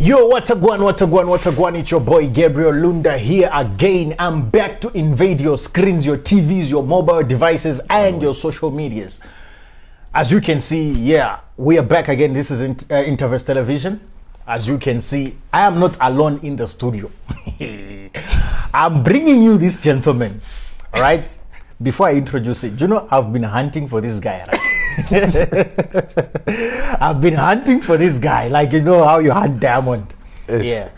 Yo, what a guan, it's your boy Gabriel Lunda here again. I'm back to invade your screens, your TVs, your mobile devices, and your social medias. As you can see, yeah, we are back again. This is Interverse Television. As you can see, I am not alone in the studio. I'm bringing you this gentleman, all right? Before I introduce it, you know, I've been hunting for this guy, right? I've been hunting for this guy, like you know how you hunt diamond. Ish. Yeah,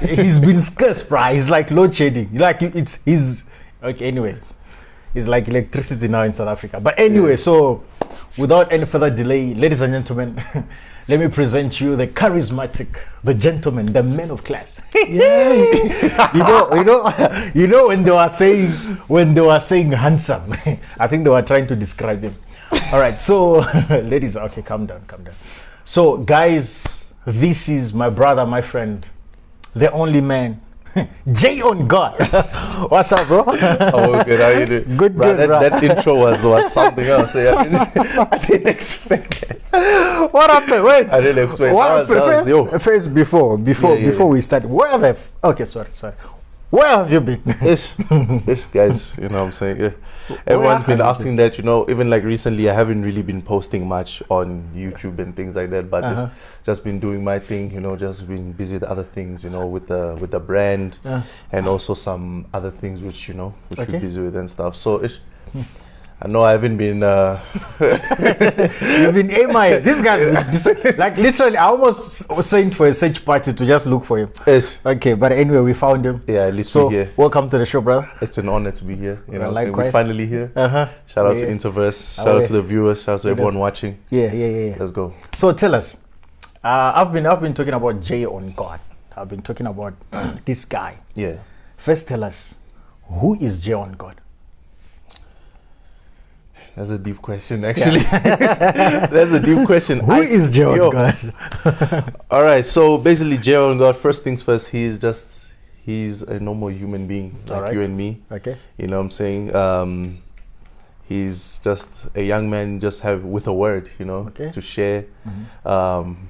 he's been scarce, bro. He's like load shedding. Like he's okay. Anyway, it's like electricity now in South Africa. But anyway, yeah. So without any further delay, ladies and gentlemen, let me present you the charismatic, the gentleman, the man of class. Yeah, you know when they were saying handsome, I think they were trying to describe him. All right, so ladies, okay, calm down. So guys, this is my brother, my friend, the only man, Jay on God. What's up, bro? Oh, good. How you doing? Good. That intro was something else. Yeah, I didn't expect it. What happened? Wait, I didn't expect. What happened? First, before we start, where the okay, sorry. Where have you been? Ish, guys, you know what I'm saying? Yeah. Everyone's been asking that, you know, even like recently I haven't really been posting much on YouTube and things like that, but just been doing my thing, you know, just been busy with other things, you know, with the brand and also some other things which, you know, we're busy with and stuff. So ish. I know I haven't been You've been MIA. This guy's like literally I almost was saying for a search party to just look for him. Yes. Okay, but anyway we found him. Yeah, at least so we're here. Welcome to the show, brother. It's an honor to be here. You know, likewise. We're finally here. Shout out to Interverse, shout out to the viewers, shout out to everyone watching. Yeah. Let's go. So tell us. I've been talking about Jay on God. I've been talking about this guy. Yeah. First tell us, who is Jay on God? That's a deep question, actually. That's a deep question. Who is Jay on God? All right, so basically, Jay on God, first things first, he's a normal human being, like you and me. Okay. You know what I'm saying? He's just a young man, just with a word, you know, to share.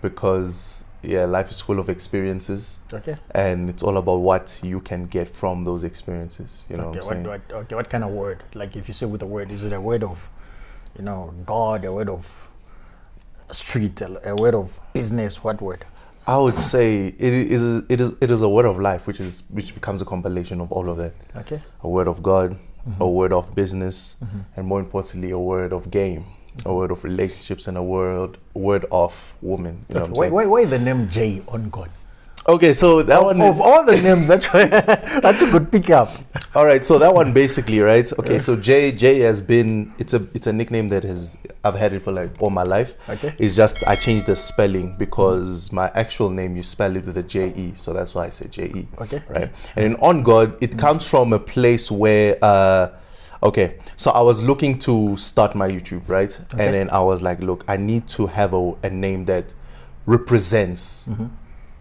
Because, life is full of experiences. Okay. And it's all about what you can get from those experiences. You know what I'm saying? What kind of word? Like if you say with a word, is it a word of, you know, God, a word of street, a word of business? What word? I would say it is a word of life, which becomes a compilation of all of that. Okay. A word of God, a word of business, and more importantly, a word of game, a word of relationships, and a word of woman. You know what I'm saying? Why the name Jay on God? Okay, so that one of all the names that you could pick up. All right, so that one basically, right? Okay, so Jay has been it's a nickname that I've had it for like all my life. Okay. It's just I changed the spelling because my actual name you spell it with a J-E, so that's why I say J-E. Okay. Right. And in On God, it comes from a place where okay, so I was looking to start my YouTube, right? Okay. And then I was like, look, I need to have a name that represents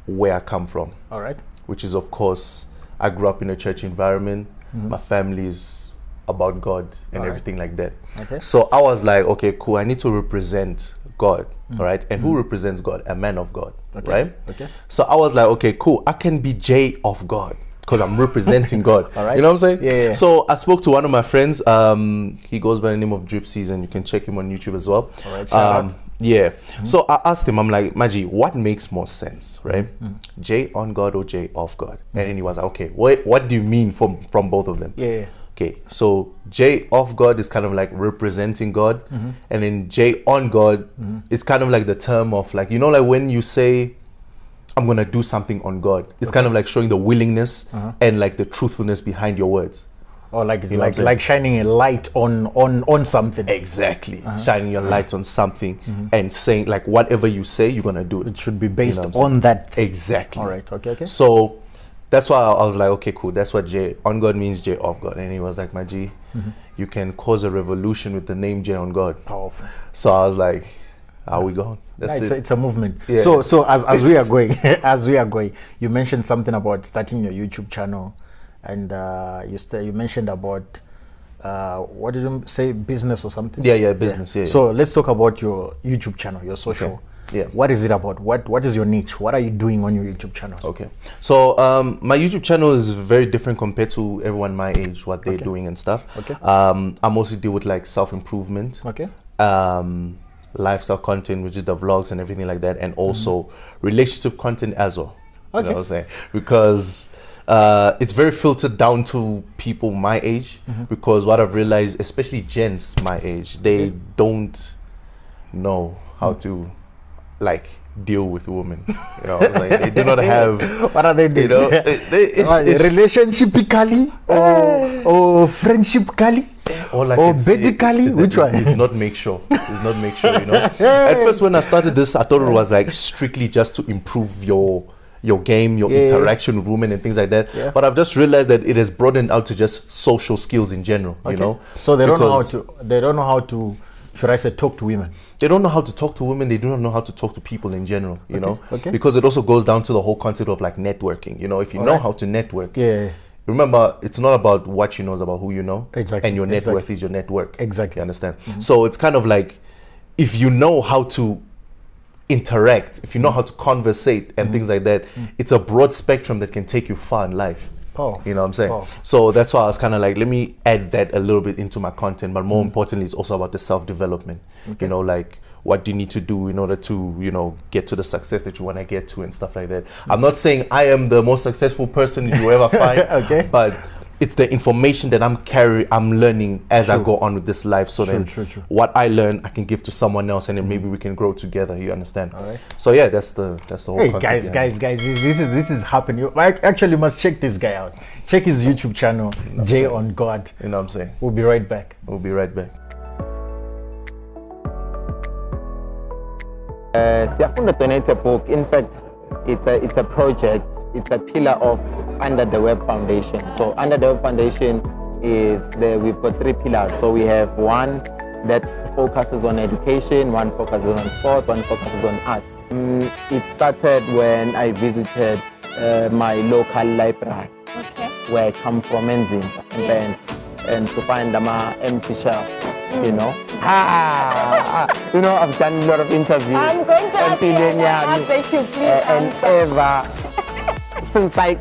where I come from. All right. Which is, of course, I grew up in a church environment. My family is about God and everything like that. Okay. So I was like, okay, cool. I need to represent God, all right? And who represents God? A man of God, right? Okay. So I was like, okay, cool. I can be Jay of God because I'm representing God. All right. You know what I'm saying? Yeah. So I spoke to one of my friends. He goes by the name of Dripsies, and you can check him on YouTube as well. All right. Shout out. Yeah. So I asked him, I'm like, Maji, what makes more sense, right? Jay on God or Jay off God? And then he was like, okay, what do you mean from both of them? Yeah. Okay, so Jay off God is kind of like representing God, and then Jay on God, it's kind of like the term of like, you know, like when you say, I'm gonna do something on God, it's kind of like showing the willingness and like the truthfulness behind your words. Or like shining a light on something. Exactly. Shining your light on something and saying like whatever you say, you're gonna do it. It should be based on that thing. Exactly. All right. Okay. So that's why I was like, okay, cool. That's what Jay on God means, Jay off God. And he was like, my G, you can cause a revolution with the name Jay on God. Powerful. So I was like, are we going? That's it. It's a movement. Yeah. So as we are going, you mentioned something about starting your YouTube channel. And you mentioned about what did you say, business or something? Yeah, business. Yeah. So let's talk about your YouTube channel, your social. Yeah. What is it about? What is your niche? What are you doing on your YouTube channel? Okay. So my YouTube channel is very different compared to everyone my age, what they're doing and stuff. Okay. I mostly deal with like self-improvement. Okay. Lifestyle content, which is the vlogs and everything like that, and also relationship content as well. You know what I'm saying? Because it's very filtered down to people my age, because what I've realized, especially gents my age, they don't know how to like deal with women. You know, like, they do not have. What are they doing? You know, relationshipically or friendshipically all I or can say medically? is Which one? It's not make sure. It's not make sure. You know. At first, when I started this, I thought it was like strictly just to improve your game, your interaction with women and things like that. Yeah. But I've just realized that it has broadened out to just social skills in general. You know. So they don't know how to. They don't know how to. Should I say talk to women? They don't know how to talk to women. They do not know how to talk to people in general, you know, okay. because it also goes down to the whole concept of like networking. You know, if you know how to network, remember, it's not about what you know, it's about who you know. Exactly. And your net worth is your network. Exactly. You understand? So it's kind of like, if you know how to interact, if you know how to conversate and things like that, it's a broad spectrum that can take you far in life. Powerful. You know what I'm saying? Powerful. So that's why I was kind of like, let me add that a little bit into my content. But more importantly, it's also about the self-development. You know, like, what do you need to do in order to, you know, get to the success that you want to get to and stuff like that. I'm not saying I am the most successful person you ever find, but it's the information that I'm learning as I go on with this life. So then what I learn, I can give to someone else, and then maybe we can grow together. You understand? All right. So yeah, that's the whole concept. Guys, this is happening. I actually must check this guy out. Check his YouTube channel, Jay on God. You know what I'm saying? We'll be right back. We'll be right back. Siyafunda Donate a book. In fact, it's a project. It's a pillar of Under the Web Foundation. So Under the Web Foundation we've got 3 pillars. So we have one that focuses on education, one focuses on sport, one focuses on art. It started when I visited my local library, where I come from, Enzimba, and to find them empty shelves. You know, you know, I've done a lot of interviews. I'm going to ask you that. They should please and ever since I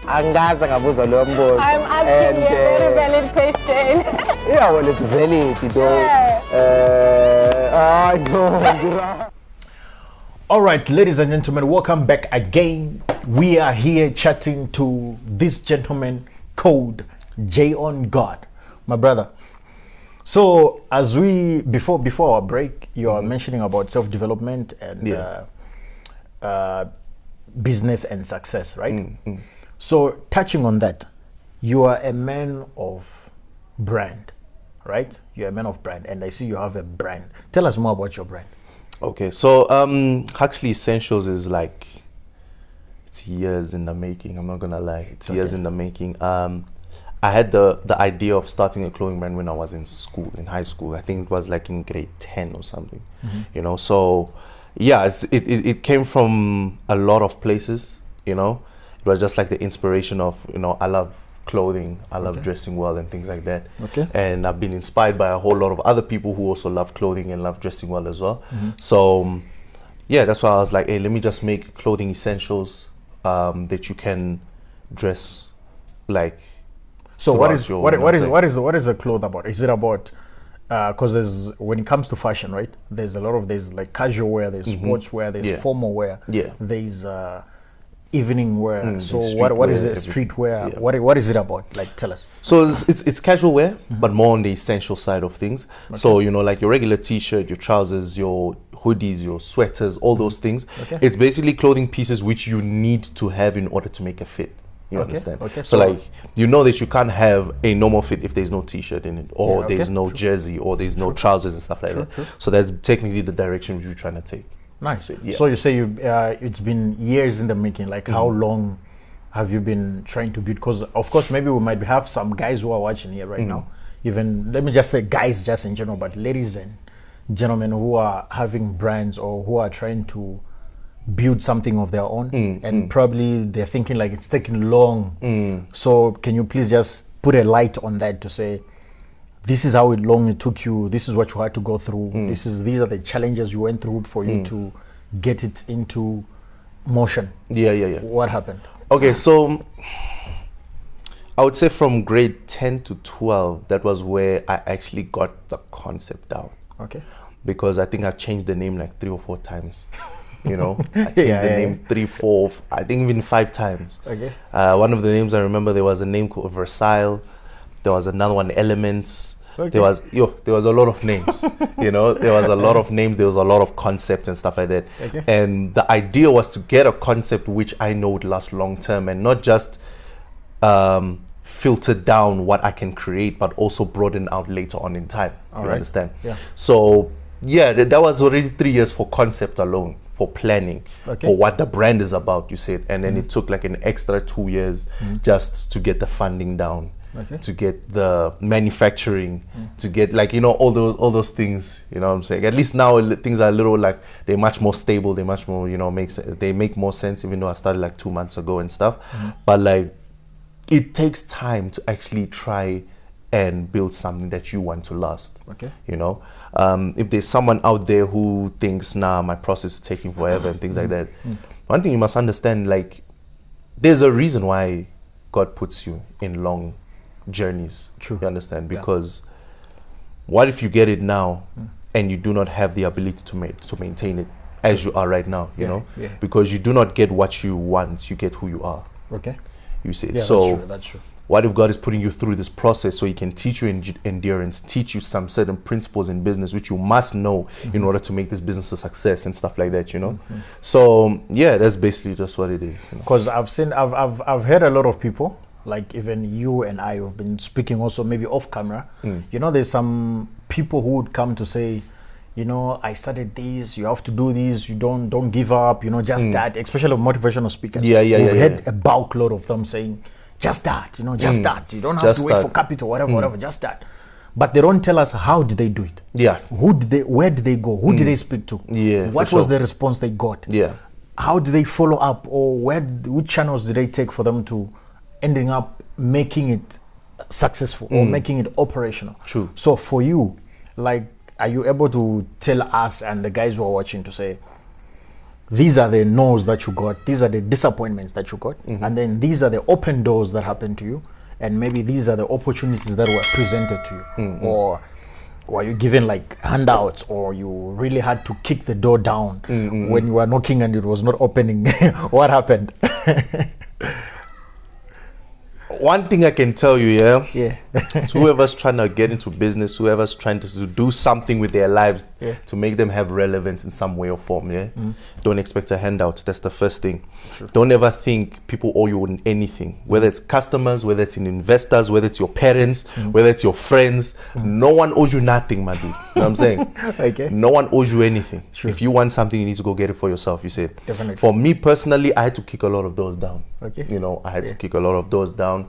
angazi ngabuza lo mbuzo. I'm asking you a very valid question. Yeah, well, it's valid, you know. Yeah. All right, ladies and gentlemen, welcome back again. We are here chatting to this gentleman called Jay on God, my brother. So as before our break, you are mentioning about self-development and business and success, right? So touching on that, you are a man of brand, right? You're a man of brand, and I see you have a brand. Tell us more about your brand. Okay, so Huxley Essentials is like, it's years in the making. I'm not gonna lie, it's years in the making. I had the idea of starting a clothing brand when I was in school, in high school. I think it was like in grade 10 or something, you know. So yeah, it came from a lot of places, you know. It was just like the inspiration of, you know, I love clothing, I love dressing well and things like that. And I've been inspired by a whole lot of other people who also love clothing and love dressing well as well. So yeah, that's why I was like, hey, let me just make clothing essentials that you can dress like. So what is the cloth about? Is it about because when it comes to fashion, right? There's like casual wear, there's sports wear, there's formal wear, there's evening wear. So what is it? Streetwear? What is it about? Like, tell us. So it's casual wear, but more on the essential side of things. So, you know, like your regular t-shirt, your trousers, your hoodies, your sweaters, all those things. It's basically clothing pieces which you need to have in order to make a fit. You understand? So like, you know that you can't have a normal fit if there's no t-shirt in it, or there's no jersey, or there's no trousers and stuff like that. So that's technically the direction we're trying to take. Nice. So you say it's been years in the making. Like, how long have you been trying to build? Because of course, maybe we might have some guys who are watching here right now. Even, let me just say guys just in general, but ladies and gentlemen who are having brands or who are trying to build something of their own, and probably they're thinking like it's taking long. So can you please just put a light on that to say, this is how long it took you. This is what you had to go through. These are the challenges you went through for you to get it into motion. Yeah. What happened? Okay, so I would say from grade 10 to 12, that was where I actually got the concept down. Okay. Because I think I've changed the name like 3 or 4 times. You know, I changed the name 3, 4, I think even 5 times. Okay. One of the names I remember, there was a name called Versatile. There was another one, Elements. Okay. There was a lot of names. You know, there was a lot of names. There was a lot of concepts and stuff like that. Okay. And the idea was to get a concept which I know would last long term, and not just filter down what I can create, but also broaden out later on in time. You understand? Yeah. So yeah, that was already 3 years for concept alone, for planning, for what the brand is about, you said. And then it took like an extra 2 years just to get the funding down, to get the manufacturing, to get like, you know, all those things, you know what I'm saying? At least now things are a little like, they're much more stable, they're much more, you know, they make more sense, even though I started like 2 months ago and stuff. But like, it takes time to actually try and build something that you want to last. You know, if there's someone out there who thinks, nah, my process is taking forever and things like that, one thing you must understand, like, there's a reason why God puts you in long journeys. True. You understand? Because what if you get it now and you do not have the ability to maintain it as you are right now, you know? Because you do not get what you want, you get who you are. You see. Yeah, so that's true. What if God is putting you through this process so he can teach you endurance, teach you some certain principles in business which you must know in order to make this business a success and stuff like that, you know? So yeah, that's basically just what it is. Because I've heard a lot of people, like even you and I have been speaking also maybe off camera. You know, there's some people who would come to say, you know, I started this, you have to do this, you don't give up, you know, just that, especially motivational speakers. We've had a bulk load of them saying, just that, you know, just that. You don't have Just to wait that. for capital, whatever, just that. But they don't tell us how did they do it. Yeah. Where did they go? Who did they speak to? Yeah, What for was sure. the response they got? Yeah. How did they follow up, or which channels did they take for them to ending up making it successful or making it operational? True. So for you, like, are you able to tell us and the guys who are watching to say, these are the no's that you got, these are the disappointments that you got, and then these are the open doors that happened to you, and maybe these are the opportunities that were presented to you, or were you given like handouts, or you really had to kick the door down when you were knocking and it was not opening? What happened? One thing I can tell you, Yeah. it's whoever's trying to get into business, whoever's trying to do something with their lives to make them have relevance in some way or form, don't expect a handout. That's the first thing. Don't ever think people owe you anything, whether it's customers, whether it's in investors, whether it's your parents, whether it's your friends. No one owes you nothing, my dude. You know what I'm saying? Okay. No one owes you anything. If you want something, you need to go get it for yourself, you said. Definitely. For me personally, I had to kick a lot of doors down. Okay. You know, I had to kick a lot of doors down.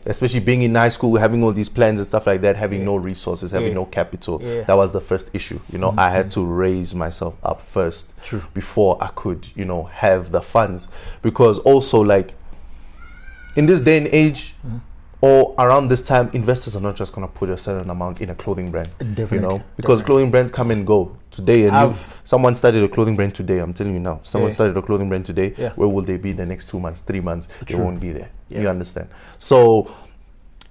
Especially being in high school, having all these plans and stuff like that, having no resources, having no capital. That was the first issue. You know, I had to raise myself up first before I could, you know, have the funds. Because also, like, in this day and age, or around this time, investors are not just going to put a certain amount in a clothing brand. Definitely. You know, because clothing brands come and go today. And someone started a clothing brand today. I'm telling you now. Someone started a clothing brand today. Where will they be the next 2 months, 3 months? They won't be there. You understand? So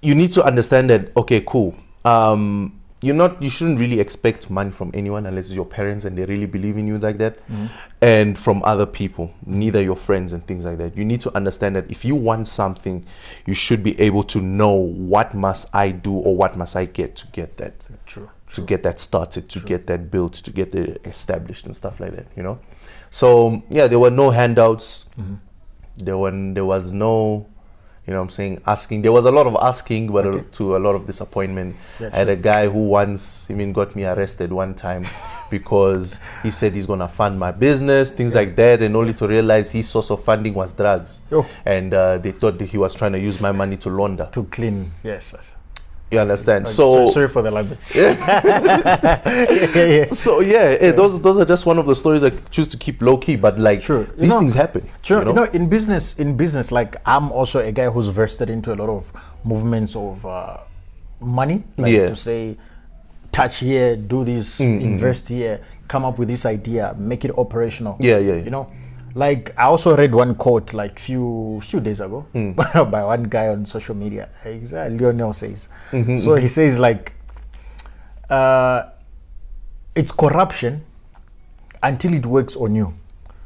you need to understand that, okay, cool. You shouldn't really expect money from anyone unless it's your parents and they really believe in you like that, and from other people, neither your friends and things like that. You need to understand that if you want something, you should be able to know what must I do or what must I get to get that. To get that started, to get that built, to get it established and stuff like that, you know. So yeah, there were no handouts. There was no, you know what I'm saying, asking. There was a lot of asking, but to a lot of disappointment. I had a guy who once even got me arrested one time because he said he's gonna fund my business, things like that, and only to realize his source of funding was drugs. And they thought that he was trying to use my money to launder. To clean, yes. You understand? So sorry for the language. So those are just one of the stories I choose to keep low key, but like these things happen. You know, in business, like, I'm also a guy who's versed into a lot of movements of money, like Yeah. to say, touch here, do this, invest here, come up with this idea, make it operational. Yeah. You know, like I also read one quote like few days ago by one guy on social media. Lionel says. So he says like, it's corruption until it works on you.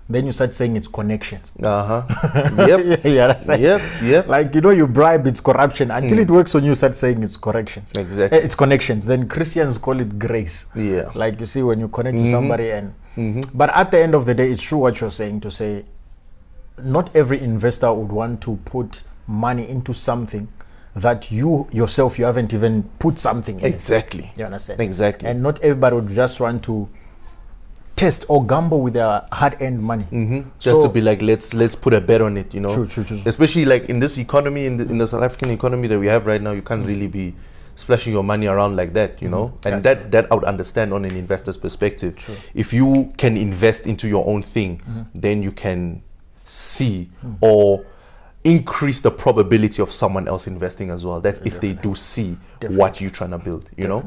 Then you start saying it's connections. Yep. You understand? Yep. Like, you know, you bribe, it's corruption. Until it works on you, start saying it's corrections. Exactly. It's connections. Then Christians call it grace. Yeah. Like, you see, when you connect to somebody and... But at the end of the day, it's true what you're saying, to say not every investor would want to put money into something that you yourself, you haven't even put something in. Exactly. You understand? Exactly. And not everybody would just want to test or gamble with their hard-earned money. Just to be like, let's put a bet on it, you know. True. Especially like in this economy, in the South African economy that we have right now, you can't really be splashing your money around like that, you know. And that I would understand on an investor's perspective. True. If you can invest into your own thing, then you can see or increase the probability of someone else investing as well. That's if they do see what you're trying to build, you know.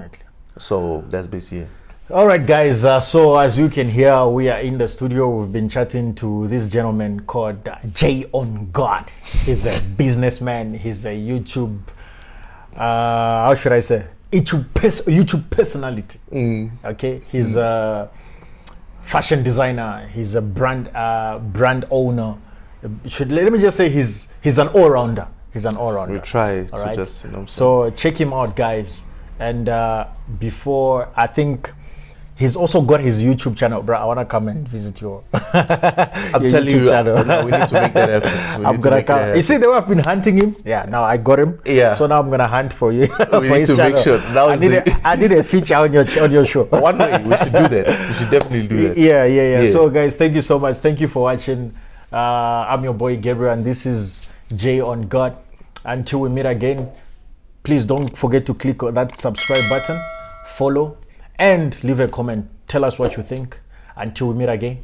So that's basically it. All right, guys. So as you can hear, we are in the studio. We've been chatting to this gentleman called Jay on God. He's a businessman. He's a YouTube, how should I say, YouTube personality. Okay, he's a fashion designer. He's a brand owner. Let me just say he's an all-rounder. He's an all-rounder. We try All to right? just, you know. So check him out, guys. And before, I think he's also got his YouTube channel, bro. I want to come and visit your, I'm your telling YouTube you, channel. no, we need to make that happen. I'm gonna come. You see, the way I've been hunting him. Yeah, now I got him. Yeah. So now I'm gonna hunt for you. For We need his to channel. make sure. Now I need a feature on your show. One way we should do that. We should definitely do that. Yeah. So guys, thank you so much. Thank you for watching. I'm your boy Gabriel, and this is Jay on God. Until we meet again, please don't forget to click on that subscribe button, follow, and leave a comment. Tell us what you think. Until we meet again,